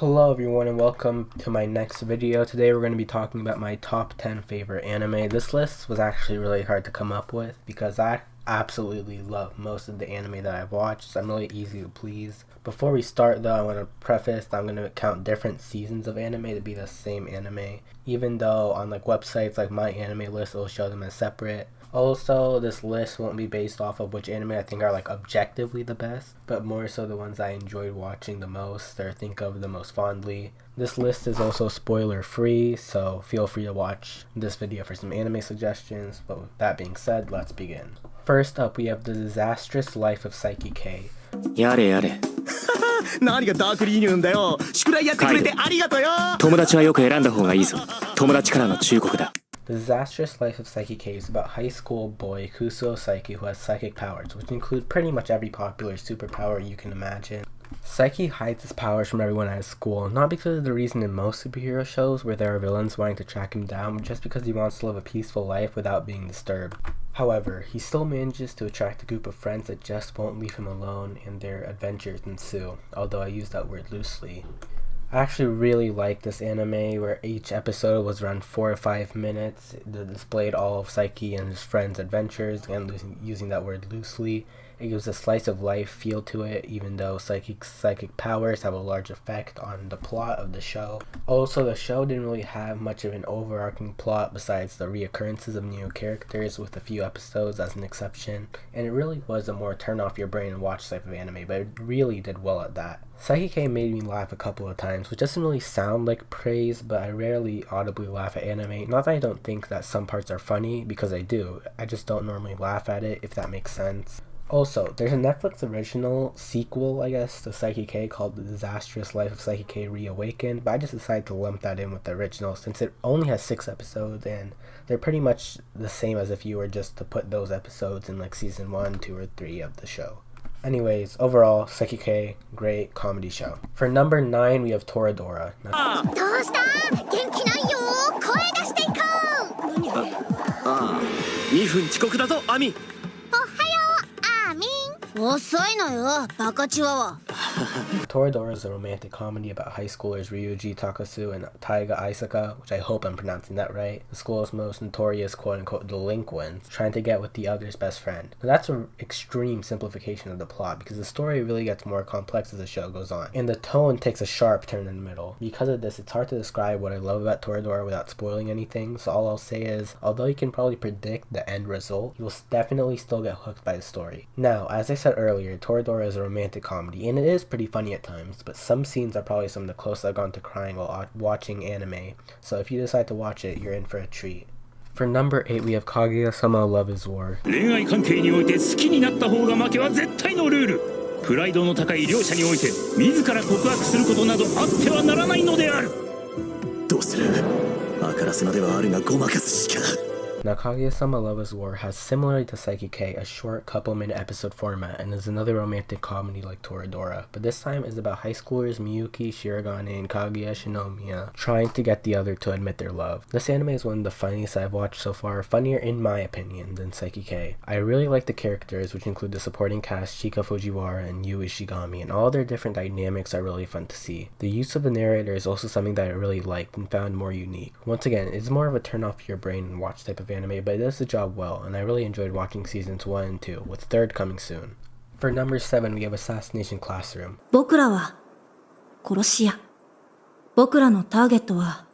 Hello everyone and welcome to my next video. Today we're going to be talking about my top 10 favorite anime. This list was actually really hard to come up with because I absolutely love most of the anime that I've watched, so I'm really easy to please. Before we start though, I want to preface that I'm going to count different seasons of anime to be the same anime, even though on websites like my anime list it'll show them as separate. Also, this list won't be based off of which anime I think are objectively the best, but more so the ones I enjoyed watching the most or think of the most fondly. This list is also spoiler free, so feel free to watch this video for some anime suggestions, but with that being said, let's begin. First up, we have the Disastrous Life of SaikiK. やれやれ何がダークリーニューンだよ。宿題やってくれてありがとうよ。友達はよく選んだ方がいいぞ。友達からの忠告だ。 The Disastrous Life of SaikiK is about high school boy Kusuo Saiki who has psychic powers, which include pretty much every popular superpower you can imagine. Saiki hides his powers from everyone at his school, not because of the reason in most superhero shows where there are villains wanting to track him down, but just because he wants to live a peaceful life without being disturbed. However, he still manages to attract a group of friends that just won't leave him alone, and their adventures ensue, although I use that word loosely. I actually really like this anime where each episode was around 4 or 5 minutes. It displayed all of Saiki and his friends' adventures, and using that word loosely. It gives a slice of life feel to it, even though Saiki's psychic powers have a large effect on the plot of the show. Also, the show didn't really have much of an overarching plot besides the reoccurrences of new characters, with a few episodes as an exception, and it really was a more turn off your brain and watch type of anime, but it really did well at that. SaikiK made me laugh a couple of times, which doesn't really sound like praise, but I rarely audibly laugh at anime. Not that I don't think that some parts are funny, because I do. I just don't normally laugh at it, if that makes sense. Also, there's a Netflix original sequel, I guess, to SaikiK called The Disastrous Life of SaikiK Reawakened, but I just decided to lump that in with the original since it only has 6 episodes and they're pretty much the same as if you were just to put those episodes in season 1, 2, or 3 of the show. Anyways, overall, SaikiK, great comedy show. For number 9, we have Toradora. Now, 2分遅刻だぞ、アミ。遅いのよ、バカチワワ。 Toradora is a romantic comedy about high schoolers Ryuji Takasu and Taiga Aisaka, which I hope I'm pronouncing that right, the school's most notorious quote-unquote delinquents, trying to get with the other's best friend. Now that's an extreme simplification of the plot, because the story really gets more complex as the show goes on, and the tone takes a sharp turn in the middle. Because of this, it's hard to describe what I love about Toradora without spoiling anything, so all I'll say is, although you can probably predict the end result, you will definitely still get hooked by the story. Now, as I said earlier, Toradora is a romantic comedy, and it is pretty funny at times, but some scenes are probably some of the closest I've gone to crying while watching anime, so if you decide to watch it, you're in for a treat. For number 8, we have Kaguya-sama Love is War. 恋愛関係において好きになった方が負けは絶対のルール。プライドの高い両者において自ら告白することなどあってはならないのである。どうする？あからさまではあるがごまかすしか。 Now, Kaguya-sama Love is War has, similarly to SaikiK, a short couple-minute episode format and is another romantic comedy like Toradora, but this time is about high schoolers Miyuki, Shirogane, and Kaguya Shinomiya trying to get the other to admit their love. This anime is one of the funniest I've watched so far, funnier in my opinion than SaikiK. I really like the characters, which include the supporting cast Chika Fujiwara and Yu Ishigami, and all their different dynamics are really fun to see. The use of the narrator is also something that I really liked and found more unique. Once again, it's more of a turn off your brain and watch type of anime, but it does the job well, and I really enjoyed watching seasons 1 and 2, with 3rd coming soon. For number 7, we have Assassination Classroom. 僕らは殺し屋。僕らのターゲットは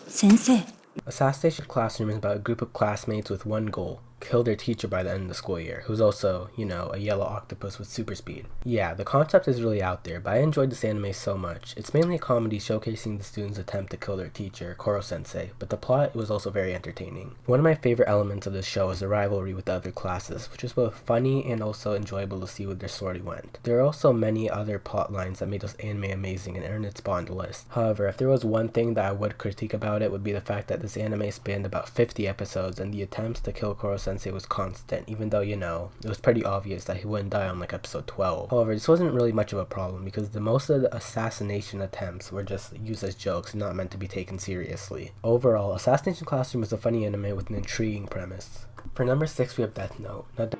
先生。 Assassination Classroom is about a group of classmates with one goal: kill their teacher by the end of the school year, who's also, a yellow octopus with super speed. Yeah, the concept is really out there, but I enjoyed this anime so much. It's mainly a comedy showcasing the students' attempt to kill their teacher, Koro-sensei, but the plot was also very entertaining. One of my favorite elements of this show is the rivalry with the other classes, which is both funny and also enjoyable to see where their story went. There are also many other plot lines that made this anime amazing and earned its spot on the list. However, if there was one thing that I would critique about it, would be the fact that this anime spanned about 50 episodes and the attempts to kill Koro-sensei was constant, even though, it was pretty obvious that he wouldn't die on episode 12. However, this wasn't really much of a problem because most of the assassination attempts were just used as jokes and not meant to be taken seriously. Overall, Assassination Classroom is a funny anime with an intriguing premise. For number 6, we have Death Note. Now,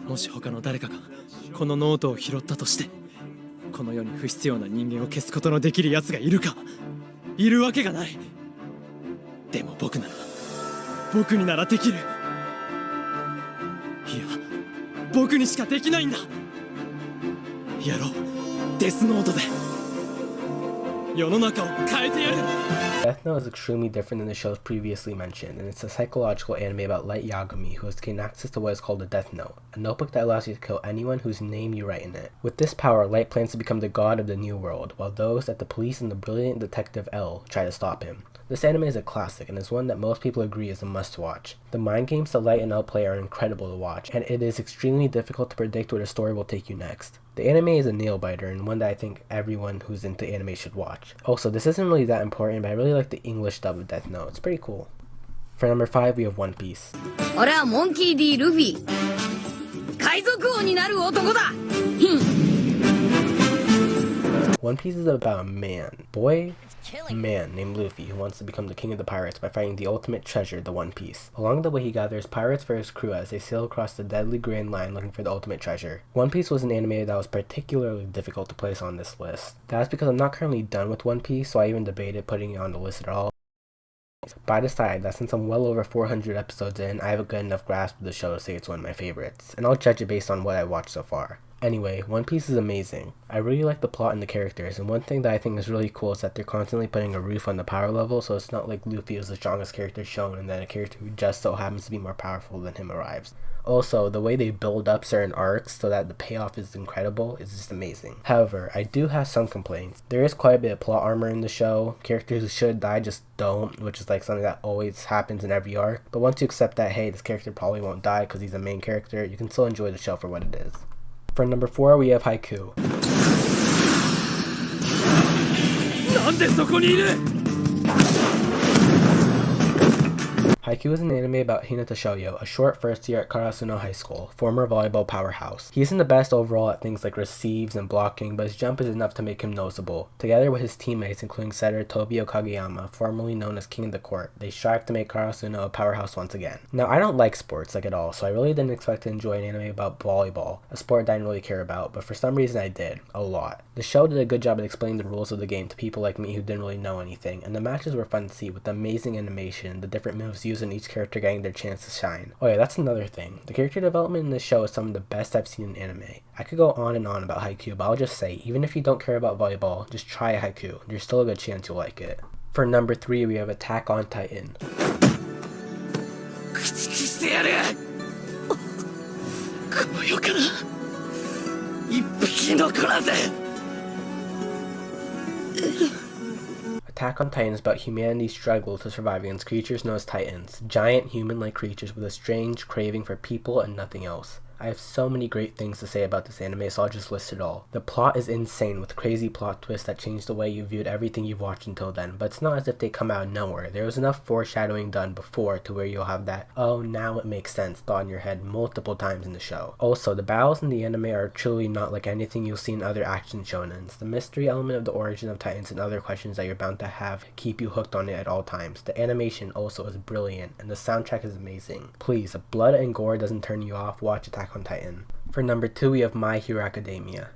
もし他の誰かがこのノートを拾ったとしてこの世に不必要な人間を消すことのできる奴がいるか。いるわけがない。でも僕にならできる。いや、僕にしかできないんだ。やろう、デスノートで世の中を変えてやる。 Death Note is extremely different than the shows previously mentioned, and it's a psychological anime about Light Yagami, who has gained access to what is called a Death Note, a notebook that allows you to kill anyone whose name you write in it. With this power, Light plans to become the god of the new world, while those at the police and the brilliant detective L try to stop him. This anime is a classic, and is one that most people agree is a must-watch. The mind games that Light and L play are incredible to watch, and it is extremely difficult to predict where the story will take you next. The anime is a nail-biter, and one that I think everyone who's into anime should watch. Also, this isn't really that important, but I really like the English dub of Death Note. It's pretty cool. For number 5, we have One Piece. 俺はモンキー D ルフィ、海賊王になる男だ。 One Piece is about a man named Luffy who wants to become the king of the pirates by finding the ultimate treasure, the One Piece. Along the way, he gathers pirates for his crew as they sail across the deadly Grand Line looking for the ultimate treasure. One Piece was an anime that was particularly difficult to place on this list. That's because I'm not currently done with One Piece, so I even debated putting it on the list at all. But I decided that since I'm well over 400 episodes in, I have a good enough grasp of the show to say it's one of my favorites, and I'll judge it based on what I watched so far. Anyway, One Piece is amazing. I really like the plot and the characters, and one thing that I think is really cool is that they're constantly putting a roof on the power level, so it's not like Luffy is the strongest character shown and then a character who just so happens to be more powerful than him arrives. Also, the way they build up certain arcs so that the payoff is incredible is just amazing. However, I do have some complaints. There is quite a bit of plot armor in the show. Characters who should die just don't, which is like something that always happens in every arc. But once you accept that, hey, this character probably won't die because he's a main character, you can still enjoy the show for what it is. For number 4, we have Haikyuu. Haikyuu is an anime about Hinata Shoyo, a short first year at Karasuno High School, former volleyball powerhouse. He isn't the best overall at things like receives and blocking, but his jump is enough to make him noticeable. Together with his teammates, including setter Tobio Kageyama, formerly known as King of the Court, they strive to make Karasuno a powerhouse once again. Now, I don't like sports like at all, so I really didn't expect to enjoy an anime about volleyball, a sport I didn't really care about, but for some reason I did, a lot. The show did a good job at explaining the rules of the game to people like me who didn't really know anything, and the matches were fun to see with the amazing animation, the different moves used in each character getting their chance to shine. Oh yeah, that's another thing. The character development in this show is some of the best I've seen in anime. I could go on and on about Haikyuu, but I'll just say, even if you don't care about volleyball, just try Haikyuu. There's still a good chance you'll like it. For number 3, we have Attack on Titan. Attack on Titan is about humanity's struggle to survive against creatures known as Titans, giant human-like creatures with a strange craving for people and nothing else. I have so many great things to say about this anime, so I'll just list it all. The plot is insane with crazy plot twists that change the way you viewed everything you've watched until then, but it's not as if they come out of nowhere. There was enough foreshadowing done before to where you'll have that, oh now it makes sense thought in your head multiple times in the show. Also, the battles in the anime are truly not like anything you'll see in other action shonens. The mystery element of the origin of Titans and other questions that you're bound to have keep you hooked on it at all times. The animation also is brilliant, and the soundtrack is amazing. Please, if blood and gore doesn't turn you off, watch Attack on Titan. For number 2, we have My Hero Academia.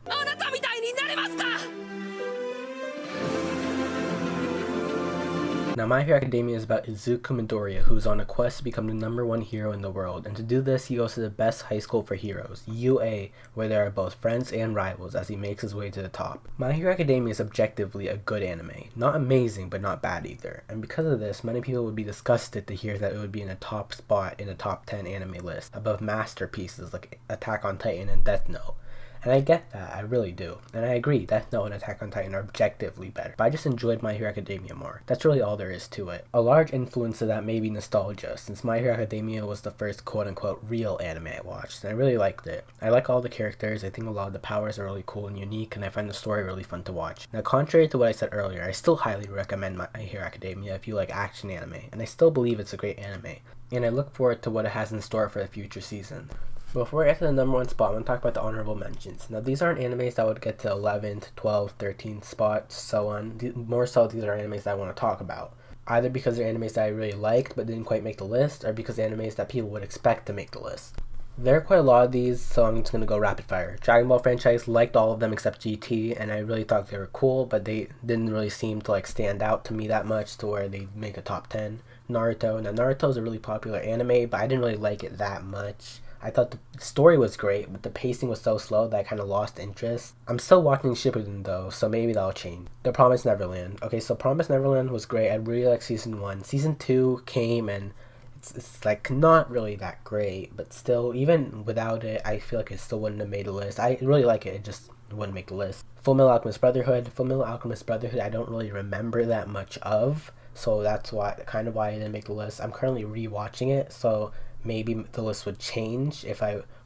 Now, My Hero Academia is about Izuku Midoriya, who is on a quest to become the #1 hero in the world, and to do this, he goes to the best high school for heroes, UA, where there are both friends and rivals as he makes his way to the top. My Hero Academia is objectively a good anime. Not amazing, but not bad either, and because of this, many people would be disgusted to hear that it would be in a top spot in a top 10 anime list, above masterpieces like Attack on Titan and Death Note. And I get that, I really do. And I agree, Death Note and Attack on Titan are objectively better, but I just enjoyed My Hero Academia more. That's really all there is to it. A large influence of that may be nostalgia, since My Hero Academia was the first quote-unquote real anime I watched, and I really liked it. I like all the characters, I think a lot of the powers are really cool and unique, and I find the story really fun to watch. Now, contrary to what I said earlier, I still highly recommend My Hero Academia if you like action anime, and I still believe it's a great anime, and I look forward to what it has in store for the future season. Before I get to the #1 spot, I'm going to talk about the honorable mentions. Now, these aren't animes that would get to 11th, 12th, 13th spots, so on. More so, these are animes that I want to talk about. Either because they're animes that I really liked but didn't quite make the list, or because they're animes that people would expect to make the list. There are quite a lot of these, so I'm just gonna go rapid fire. Dragon Ball franchise, liked all of them except GT, and I really thought they were cool, but they didn't really seem to like stand out to me that much to where they make a top 10. Naruto. Now Naruto is a really popular anime, but I didn't really like it that much. I thought the story was great, but the pacing was so slow that I kind of lost interest. I'm still watching Shippuden though, so maybe that'll change. The Promised Neverland. Okay, so Promised Neverland was great. I really liked season 1. Season 2 came and it's like not really that great, but still, even without it, I feel like it still wouldn't have made a list. I really like it, it just wouldn't make the list. Full Metal Alchemist Brotherhood. Full Metal Alchemist Brotherhood I don't really remember that much of, so that's why I didn't make the list. I'm currently rewatching it, so maybe the list would change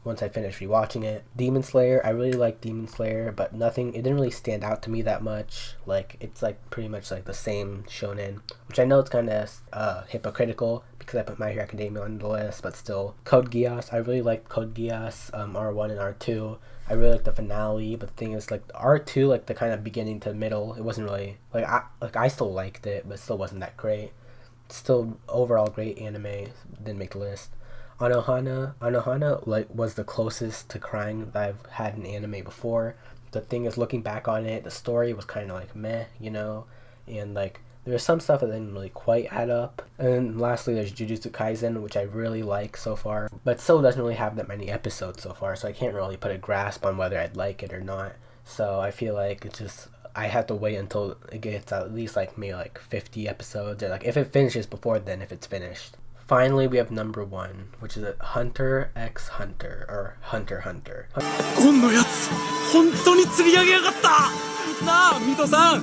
once I finish rewatching it. Demon Slayer, I really like Demon Slayer, but it didn't really stand out to me that much. Like, it's like pretty much like the same shonen, which I know it's kind of hypocritical because I put My Hero Academia on the list, but still. Code Geass, I really liked Code Geass, R1 and R2. I really liked the finale, but the thing is, like, R2, like the kind of beginning to middle, it wasn't really I still liked it, but it still wasn't that great. Still overall great anime, didn't make the list. Anohana like was the closest to crying that I've had in anime before. The thing is, looking back on it, the story was kind of like meh, you know, and like there was some stuff that didn't really quite add up. And then lastly, there's Jujutsu Kaisen, which I really like so far, but still doesn't really have that many episodes so far, so I can't really put a grasp on whether I'd like it or not. So I feel like it's just, I have to wait until it gets at least like maybe like 50 episodes, or like if it finishes before then, if it's finished. Finally, we have number 1, which is Hunter x Hunter, or Hunter x Hunter. ゴンのやつ本当に釣り上げやがったなあミトさん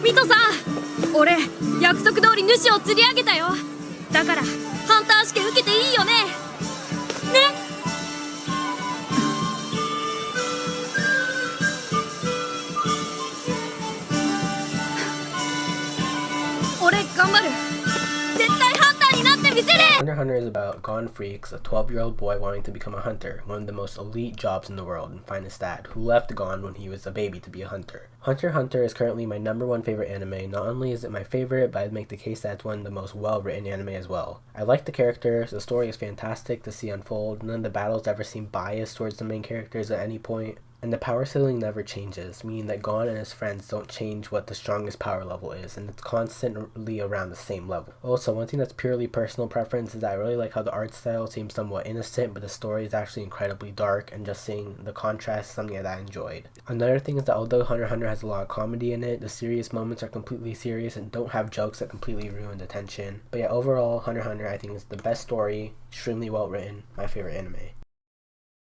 ミトさん、俺約束通り主を釣り上げたよ。だからハンター試験受けていいよね。ね。俺頑張る。絶対ハンターになってみせる。 Hunter x Hunter is about Gon Freaks, a 12-year-old boy wanting to become a hunter, one of the most elite jobs in the world, and find his dad, who left Gon when he was a baby to be a hunter. Hunter x Hunter is currently my number 1 favorite anime. Not only is it my favorite, but I'd make the case that it's one of the most well-written anime as well. I like the characters, the story is fantastic to see unfold, none of the battles ever seem biased towards the main characters at any point. And the power ceiling never changes, meaning that Gon and his friends don't change what the strongest power level is, and it's constantly around the same level. Also, one thing that's purely personal preference is that I really like how the art style seems somewhat innocent, but the story is actually incredibly dark, and just seeing the contrast is something that I enjoyed. Another thing is that although Hunter x Hunter has a lot of comedy in it, the serious moments are completely serious and don't have jokes that completely ruin the tension. But yeah, overall, Hunter x Hunter I think is the best story, extremely well written, my favorite anime.